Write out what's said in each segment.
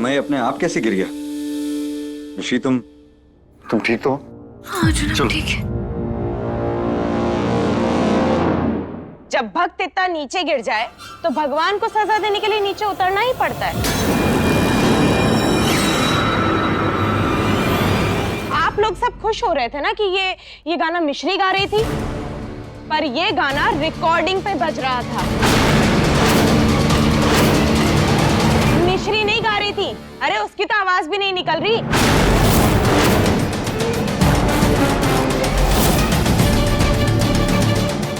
समय अपने आप कैसे गिर गया? मिश्री तुम ठीक तो हो? हाँ जनाब ठीक है। जब भक्त इतना नीचे गिर जाए तो भगवान को सजा देने के लिए नीचे उतरना ही पड़ता है। आप लोग सब खुश हो रहे थे ना कि ये गाना मिश्री गा रही थी, पर ये गाना रिकॉर्डिंग पे बज रहा था। मिश्री नहीं गा रही थी। अरे उसकी तो आवाज भी नहीं निकल रही।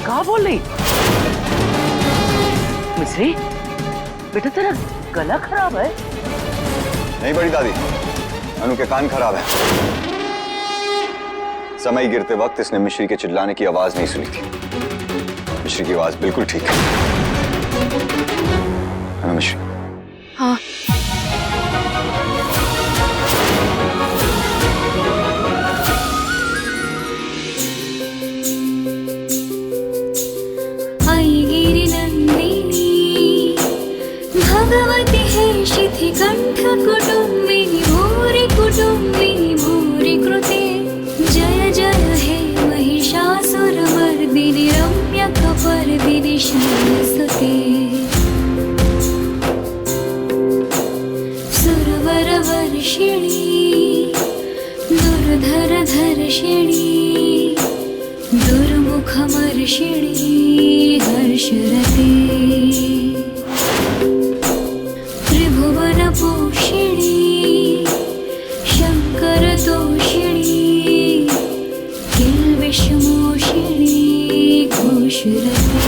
क्या बोल रही मिश्री? बेटा तेरा गला खराब है? नहीं बड़ी दादी, अनु के कान खराब है। समय गिरते वक्त इसने मिश्री के चिल्लाने की आवाज नहीं सुनी थी। मिश्री की आवाज बिल्कुल ठीक है ना मिश्री? हाँ भगवती है शिथिकंठ कुटुंबिनी भूरि कुटुंबिनी भूरि कृते जय जय हे महिषासुरमर्दिनि रम्यकपर्दिनि शैलसुते सुरवरवर्षिणी दुर्धरधर्षिणी दुर्मुखमर्षिणी हर्षरते त्रिभुवनपोषिणी शङ्करतोषिणी किल्बिषमोषिणी घोषरते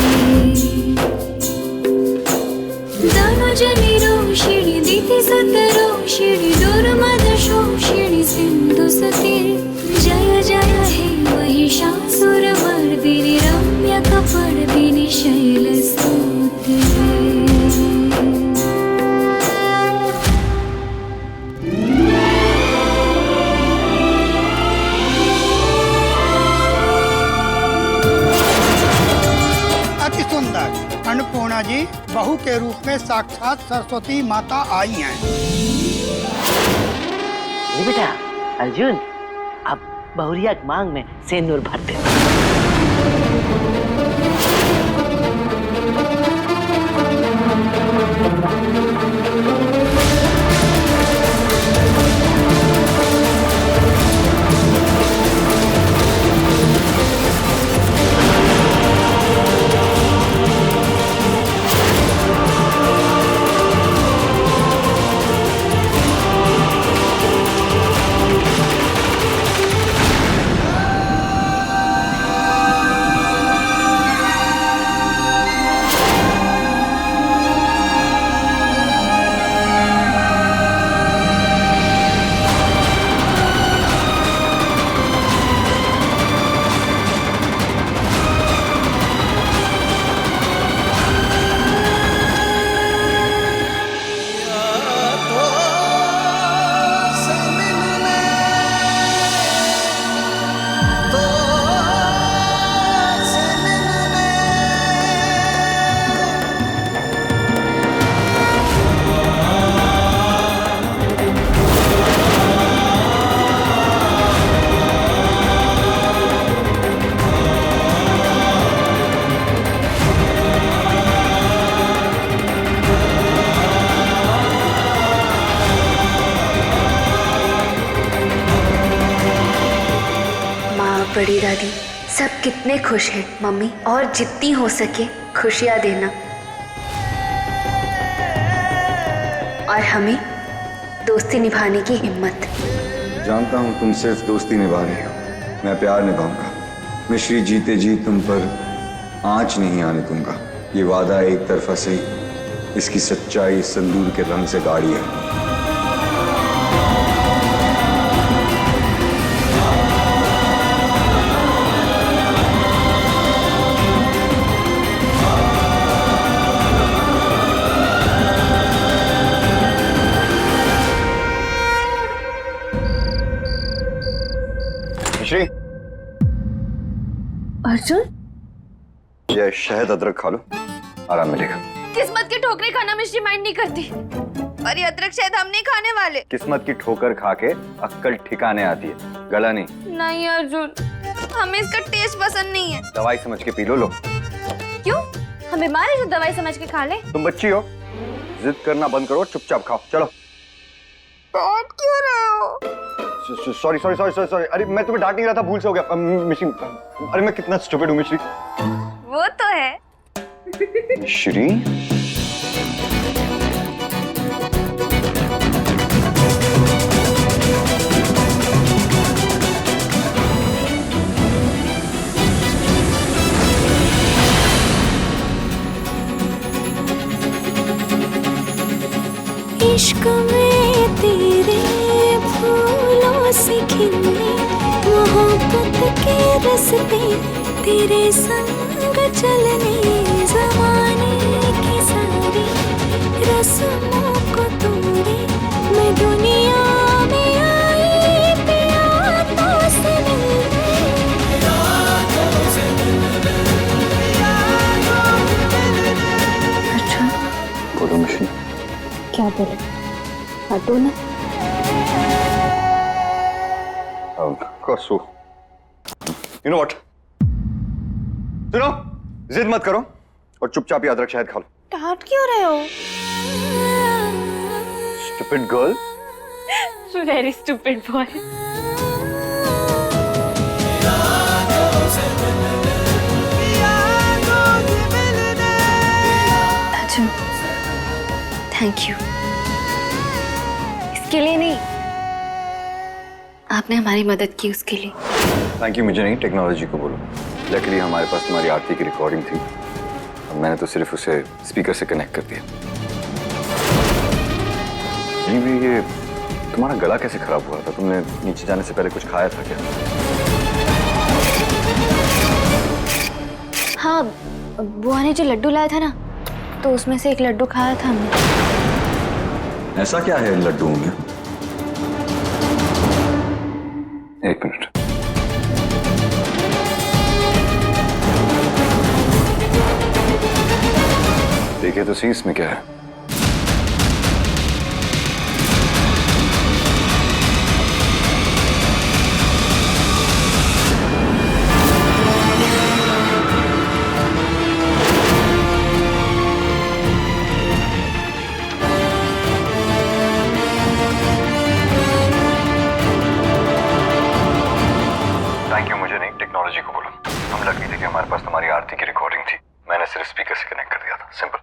धनुजनिरोषिणी दितिसतरोषिणी दुर्मदशोषिणी सिन्धुसते जय जय हे महिषासुरमर्दिनि रम्यकपर्दिनि शैलसुते। अन्नपूर्णा जी बहू के रूप में साक्षात सरस्वती माता आई हैं। ये बेटा अर्जुन, अब बहुरिया की मांग में सेंदूर भर दे। बड़ी दादी सब कितने खुश हैं मम्मी, और जितनी हो सके खुशियाँ देना। और हमें दोस्ती निभाने की हिम्मत। जानता हूँ तुम सिर्फ दोस्ती निभा रही हो, मैं प्यार निभाऊंगा। मिश्री जीते जी तुम पर आंच नहीं आने दूंगा। ये वादा एक तरफा से, इसकी सच्चाई संदूर के रंग से गाढ़ी है। मिश्री, अर्जुन, ये शहद अदरक खा लो, आराम मिलेगा। किस्मत के ठोकरे खाना मिश्री माइंड नहीं करती। तुम्हारी अदरक शायद हम नहीं खाने वाले। किस्मत की ठोकर खा के अक्कल ठिकाने आती है, गला नहीं। नहीं अर्जुन, हमें इसका टेस्ट पसंद नहीं है। दवाई समझ के पी लो। क्यों? हम बीमार है जो दवाई समझ के खा ले? तुम बच्ची हो, जिद करना बंद करो, चुपचाप खाओ। चलो। डांट क्यों रहे हो? Sorry sorry sorry sorry sorry. अरे मैं तुम्हें डांट नहीं रहा था, भूल से हो गया। मिश्री, अरे मैं कितना स्टूपिड हूँ मिश्री। वो तो है। मिश्री, इश्क में तेरे फूलों से खिलने मोहब्बत के रस्ते तेरे संग चलने ज़माने की सारी रस्मों को तोड़े मैं दुनिया में आई प्यारों से मिलने। अच्छा बोलो मिश्री। क्या बोले? हटो ना। You know what? सुनो, जिद मत करो और चुपचाप ही अदरक शहद खा लो। डांट क्यों रहे हो? Stupid girl. Very stupid boy. Arjun, thank you. इसके लिए नहीं, आपने हमारी मदद की उसके लिए। थैंक यू मुझे नहीं, टेक्नोलॉजी को बोलो। लकीली हमारे पास तुम्हारी आरती की रिकॉर्डिंग थी, अब मैंने तो सिर्फ उसे स्पीकर से कनेक्ट कर दिया। नहीं, ये तुम्हारा गला कैसे खराब हुआ था? तुमने नीचे जाने से पहले कुछ खाया था क्या? हाँ, बुआ ने जो लड्डू लाया था ना, तो उसमें से एक लड्डू खाया था हमने। ऐसा क्या है लड्डुओं में? एक मिनट। देखिए तो सही इसमें क्या है। थैंक यू मुझे नहीं, टेक्नोलॉजी को बोलो। हम लकी थे कि हमारे पास तुम्हारी आरती की रिकॉर्डिंग थी, मैंने सिर्फ स्पीकर से कनेक्ट कर दिया था। सिंपल।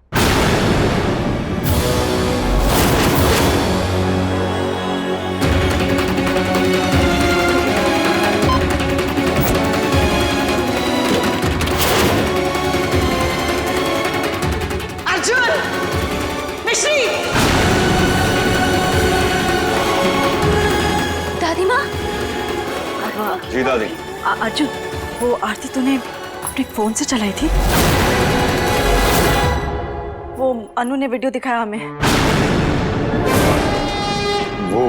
अर्जुन, मिश्री, दादी माँ। जी दादी। अर्जुन, वो आरती तूने अपने फोन से चलाई थी? वो अनु ने वीडियो दिखाया हमें। वो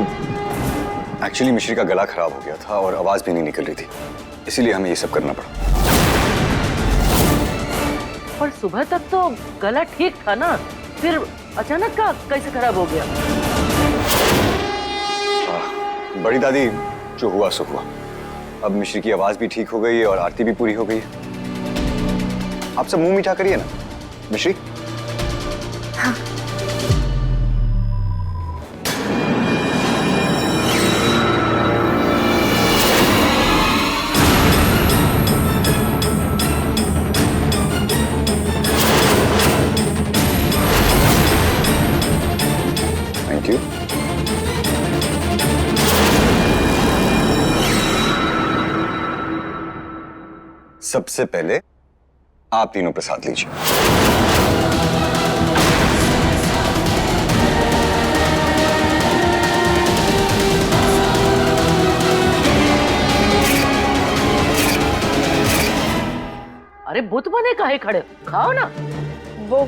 एक्चुअली मिश्री का गला खराब हो गया था और आवाज भी नहीं निकल रही थी, इसीलिए हमें ये सब करना पड़ा। पर सुबह तक तो गला ठीक था ना, फिर अचानक का कैसे खराब हो गया? बड़ी दादी, जो हुआ सो हुआ। अब मिश्री की आवाज भी ठीक हो गई है और आरती भी पूरी हो गई है। आप सब मुंह मीठा करिए ना। मिश्री। हाँ। Thank you. सबसे पहले आप तीनों प्रसाद लीजिए। अरे बुत बने काहे खड़े, खाओ ना। वो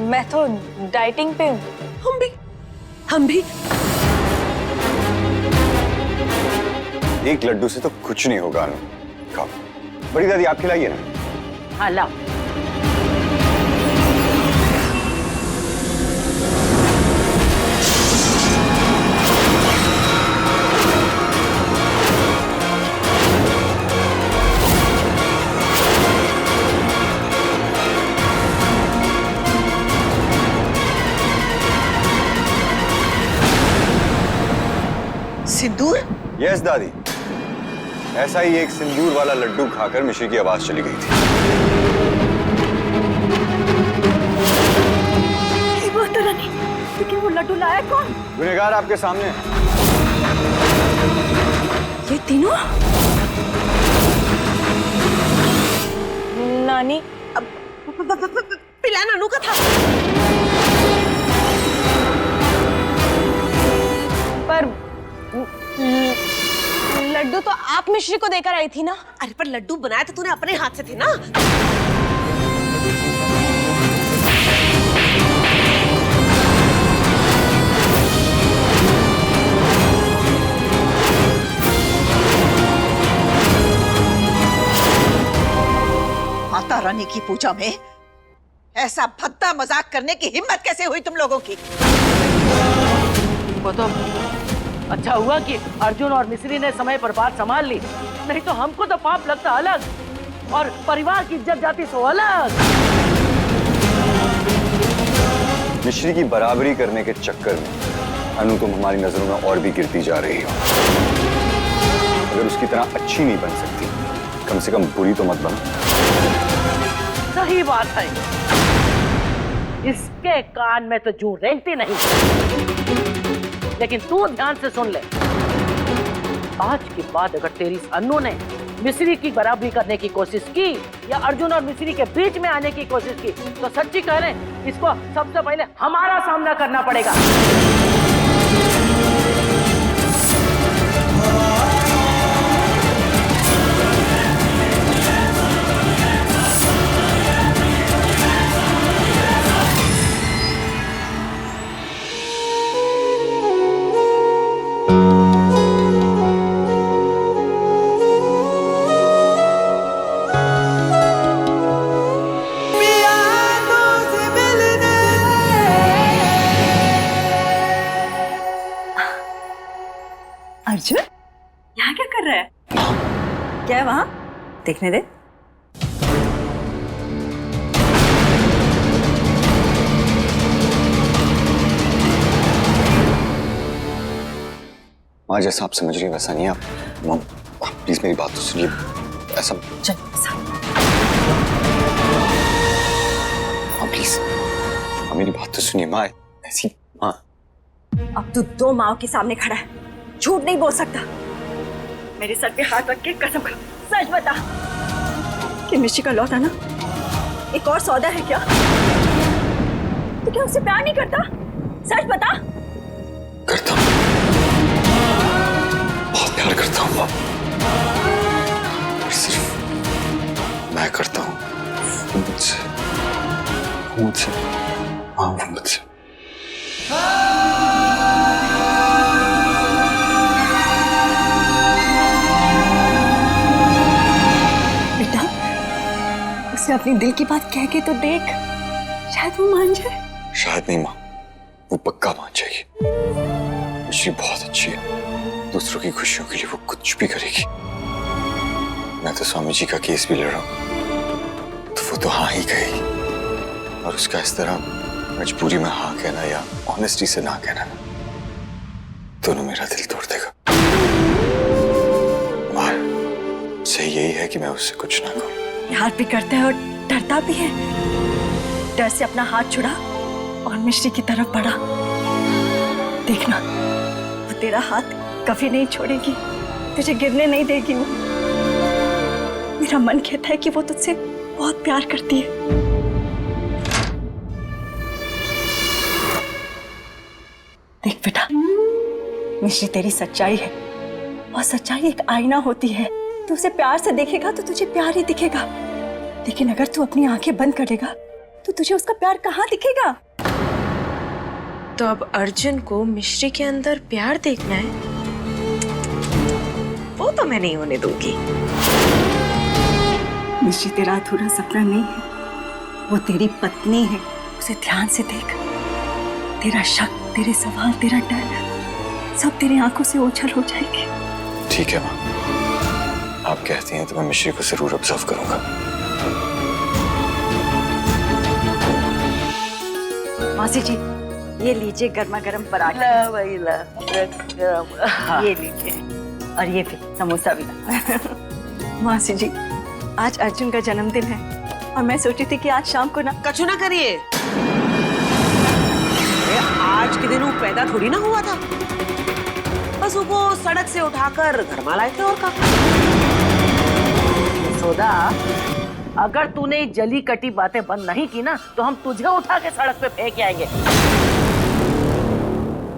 मैं तो डाइटिंग पे हूँ। हम भी। एक लड्डू से तो कुछ नहीं होगा अनु, खाओ। बड़ी दादी आप खिलाइए ना। हाँ लाओ। यस दादी, ऐसा ही एक सिंदूर वाला लड्डू खाकर मिश्री की आवाज चली गई थी। लेकिन वो लड्डू लाया कौन? गुनहगार आपके सामने है। ये तीनों? नानी, प्लान अनु का था, पर लड्डू तो आप मिश्री को देकर आई थी ना। अरे पर लड्डू बनाया तो तूने अपने हाथ से थे ना। माता रानी की पूजा में ऐसा भद्दा मजाक करने की हिम्मत कैसे हुई तुम लोगों की? वो तो अच्छा हुआ कि अर्जुन और मिश्री ने समय पर बात संभाल ली, नहीं तो हमको तो पाप लगता अलग और परिवार की इज्जत जाती सो अलग। मिश्री की बराबरी करने के चक्कर में अनु तुम हमारी नजरों में और भी गिरती जा रही हो। अगर उसकी तरह अच्छी नहीं बन सकती, कम से कम बुरी तो मत बनो। सही बात है, इसके कान में तो जू रेंगती नहीं। लेकिन तू ध्यान से सुन ले, आज के बाद अगर तेरी अनु ने मिश्री की बराबरी करने की कोशिश की या अर्जुन और मिश्री के बीच में आने की कोशिश की, तो सच्ची कह रहे, इसको सबसे पहले हमारा सामना करना पड़ेगा। अर्जुन, यहाँ क्या कर रहा है? क्या है वहां? देखने दे। माँ, जैसा आप समझ रही हैं वैसा नहीं है। आप प्लीज मेरी बात तो सुनिए। ऐसा चल माँ, प्लीज मेरी बात तो सुनिए। माँ ऐसी, माँ अब तू दो माओ के सामने खड़ा है, झूठ नहीं बोल सकता। मेरे सर पे हाथ रख के कसम खा, सच बता कि मिश्री का लौट आना एक और सौदा है क्या? तू क्या उससे प्यार नहीं करता? सच बता। करता हूँ, बहुत प्यार करता हूँ माँ। सिर्फ मैं करता हूँ, मुझसे हाँ, वो मुझसे। बेटा, उसे अपनी दिल की बात कह के तो देख, शायद वो मान जाए। शायद नहीं माँ, वो पक्का मान जाएगी। मिश्री बहुत अच्छी है, दूसरों की खुशियों के लिए वो कुछ भी करेगी। मैं तो स्वामी जी का केस भी लड़ रहा हूँ, तो वो तो हाँ ही कहेगी। और उसका इस तरह मजबूरी में हाँ कहना या ऑनेस्टी से ना कहना, दोनों मेरा दिल तोड़ देगा। माँ, सही यही है कि मैं उससे कुछ ना कहूँ। प्यार भी करता है और डरता भी है। डर से अपना हाथ छुड़ा और मिश्री की तरफ बढ़ा। देखना, वो तेरा हाथ कभी नहीं छोड़ेगी, तुझे गिरने नहीं देगी। वो मेरा मन कहता है कि वो तुझसे बहुत प्यार करती है। देख बेटा, मिश्री तेरी सच्चाई है और सच्चाई एक आईना होती है। तू उसे प्यार से देखेगा तो तुझे प्यार ही दिखेगा, लेकिन अगर तू अपनी आंखें बंद करेगा तो तुझे उसका प्यार कहाँ दिखेगा? तो अब अर्जुन को मिश्री के अंदर प्यार देखना है, वो तो मैं नहीं होने दूंगी। मिश्री तेरा अधूरा सपना नहीं है, वो तेरी पत्नी है। उसे ध्यान से देख। तेरा शक, तेरे सवाल, तेरा डर सब तेरी आंखों से ओझल हो जाएंगे। ठीक है माँ, आप कहती हैं तो मैं मिश्री को जरूर ऑब्जर्व करूंगा। मासी जी, ये लीजिए गर्मा गर्म पराठा। ला, ये लीजिए। और ये फिर समोसा भी ला। मासी जी, आज अर्जुन का जन्मदिन है और मैं सोची थी कि आज शाम को ना कछु ना करिए। आज के दिन वो पैदा थोड़ी ना हुआ था, बस वो सड़क से उठाकर घर में लाए थे और का। सोदा, अगर तूने जली कटी बातें बंद नहीं की ना तो हम तुझे उठा के सड़क पे फेंक आएंगे।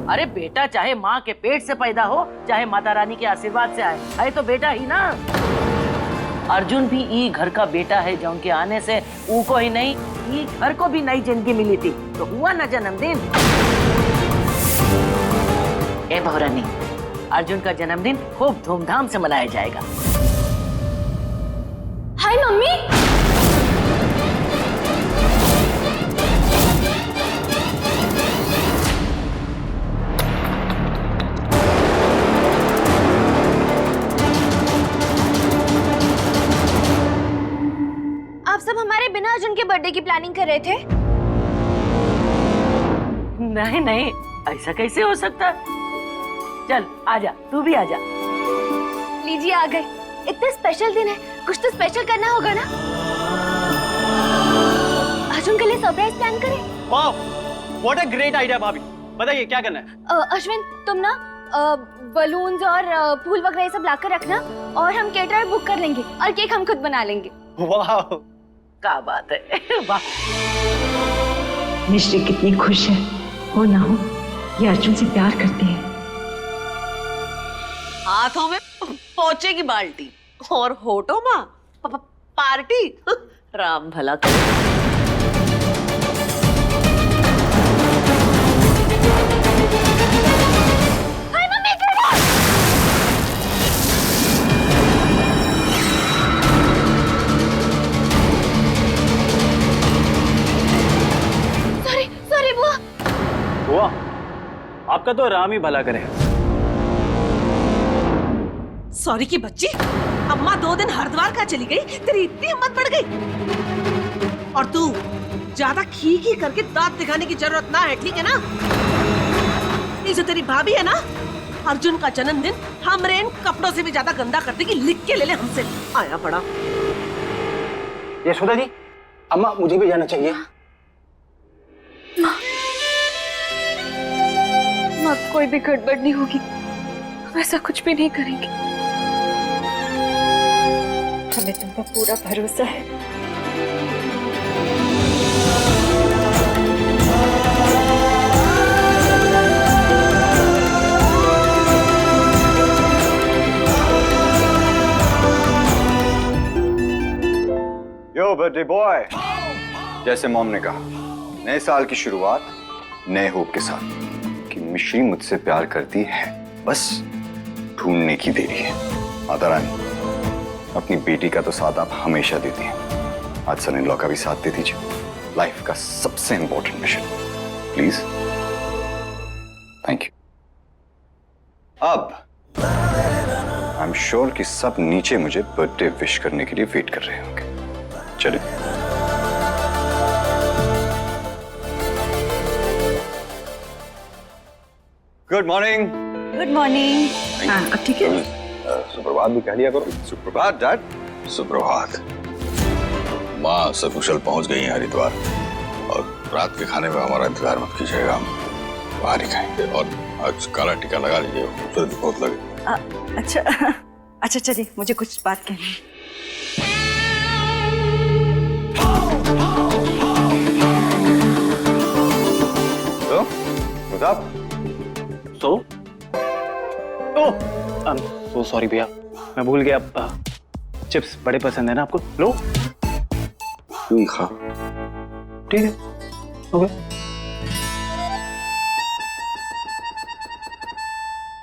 अरे बेटा चाहे माँ के पेट से पैदा हो चाहे माता रानी के आशीर्वाद से आए, है तो बेटा ही ना। अर्जुन भी ई घर का बेटा है, जो उनके आने से ऊ को ही नहीं ई घर को भी नई जिंदगी मिली थी, तो हुआ ना जन्मदिन। ए बहुरानी, अर्जुन का जन्मदिन खूब धूमधाम से मनाया जाएगा। हाय मम्मी। आप सब हमारे बिना अर्जुन के बर्थडे की प्लानिंग कर रहे थे? नहीं नहीं, ऐसा कैसे हो सकता। चल आजा, तू भी आजा। लीजिए आ गए। इतना स्पेशल दिन है, कुछ तो स्पेशल करना होगा ना। अर्जुन के लिए सरप्राइज प्लान करें। वाह, व्हाट अ ग्रेट आइडिया भाभी। बताइए क्या करना है? अश्विन, तुम ना बलून्स और फूल वगैरह ये सब लाकर रखना और हम केटरर बुक कर लेंगे और केक हम खुद बना लेंगे। वाह, क्या बात है। वाह। मिश्री कितनी खुश है, हो ना हो ये अर्जुन से प्यार करती है। हाथों में पोचे की बाल्टी और होठों में पार्टी। राम भला करे। सॉरी बुआ। बुआ, आपका तो राम ही भला करे। सॉरी की बच्ची, अम्मा 2 दिन हरिद्वार का चली गई, तेरी इतनी हिम्मत बढ़ गई। और तू ज्यादा खी खी करके दांत दिखाने की जरूरत ना है, ठीक है ना। ये जो तेरी भाभी है ना, अर्जुन का जन्मदिन हमरे इन कपड़ों से भी ज्यादा गंदा कर देगी। लिख के ले ले हमसे। आया पड़ा। यशोदा जी, अम्मा मुझे भी जाना चाहिए। माँ, कोई भी गड़बड़ नहीं होगी, हम ऐसा कुछ भी नहीं करेंगे। हमें तुम पर पूरा भरोसा है। यो बर्थडे बॉय, जैसे मॉम ने कहा, नए साल की शुरुआत नए होप के साथ कि मिश्री मुझसे प्यार करती है, बस ढूंढने की देरी है। माता रानी, अपनी बेटी का तो साथ आप हमेशा देती हैं, आज सन इन लॉ का भी साथ दे दीजिए। लाइफ का सबसे important mission, please. Thank you. अब आई एम श्योर कि सब नीचे मुझे बर्थडे विश करने के लिए वेट कर रहे होंगे। चलिए। Good morning. Good morning. हाँ, अब ठीक है। सुप्रभात भी कह दिया करो। सुप्रभात डैड। सुप्रभात। माँ सकुशल पहुंच गई हैं हरिद्वार, और रात के खाने में हमारा इंतजार मत कीजिएगा, हम बाहर ही खाएंगे। और आज काला टीका लगा लीजिए, खूबसूरत बहुत लगे। अच्छा अच्छा, चलिए, मुझे कुछ बात कहनी है। सो सॉरी भैया, मैं भूल गया। चिप्स बड़े पसंद है ना आपको? लो, तू ही खा। ठीक है, ओके।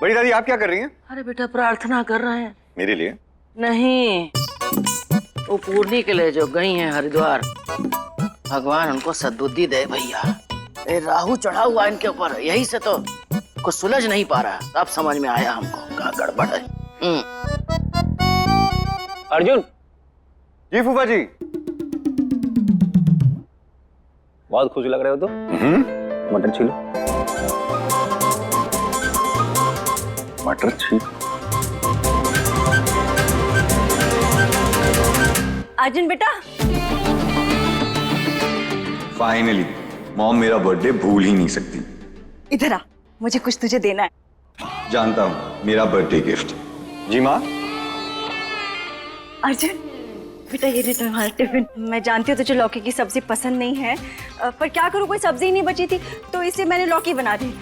बड़ी दादी, आप क्या कर रही हैं? अरे बेटा, प्रार्थना कर रहे हैं। मेरे लिए? नहीं, वो पूर्णी के लिए जो गई हैं हरिद्वार, भगवान उनको सद्बुद्धि दे भैया। ये राहु चढ़ा हुआ इनके ऊपर, यही से तो कुछ सुलझ नहीं पा रहा। अब समझ में आया हमको क्या गड़बड़ है। अर्जुन। जी फूफा जी। बहुत खुश लग रहे हो तो। मटर छीलो। मटर छीलो। अर्जुन बेटा, फाइनली मॉम मेरा बर्थडे भूल ही नहीं सकती। इधर आ, मुझे कुछ तुझे देना है। जानता हूँ, मेरा बर्थडे गिफ्ट। जी माँ। अर्जुन बेटा, ये ले तुम्हारा टिफिन। मैं जानती हूँ तुझे लौकी की सब्जी पसंद नहीं है, पर क्या करूँ, कोई सब्जी नहीं बची थी तो इसलिए मैंने लौकी बना दी।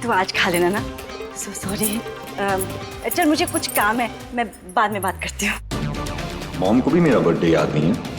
तू आज खा लेना ना। सॉरी। चल मुझे कुछ काम है, मैं बाद में बात करती हूँ। मॉम को भी मेरा बर्थडे याद नहीं है।